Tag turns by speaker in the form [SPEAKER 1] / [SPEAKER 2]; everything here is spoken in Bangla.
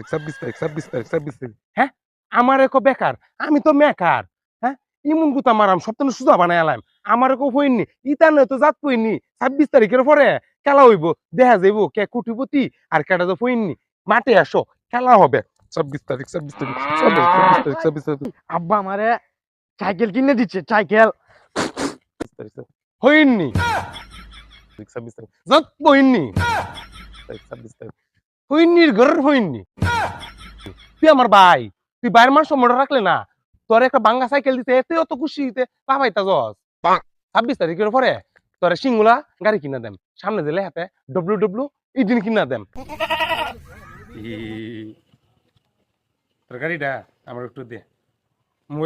[SPEAKER 1] 26 তারিখ হ্যাঁ আমার এক বেকার আমি তো মেকার হ্যাঁ ইমন গুতা মারাম সব তো সুজা বানাই আলাম আমার এক হইনি ইতা নয় তো জাত পইনি 26 তারিখের পরে খেলা হইব দেখা যাইব কে কোটিপতি আর কেটা তো হইনি মাঠে আসো খেলা হবে 26 তারিখ চলো 26 তারিখ
[SPEAKER 2] আব্বা আমারে সাইকেল কিনে দিচ্ছে সাইকেল।
[SPEAKER 1] হইনি 26 তারিখ জাত পইনি 26 তারিখ হইনির ঘর হইনি তুই আমার ভাই তুই বাইরের মানুষ মনে রাখলে না তোর একটা বাঙ্গা সাইকেল দিতে এতে অত খুশি দিতে পাবাইতা জস 26 তারিখের পরে তোর সিঙ্গুলা গাড়ি কিনা দেম সামনে দিলে হাতে ডব্লিউ ইদিন কিনা দেম তোর গাড়িটা আমার একটু দে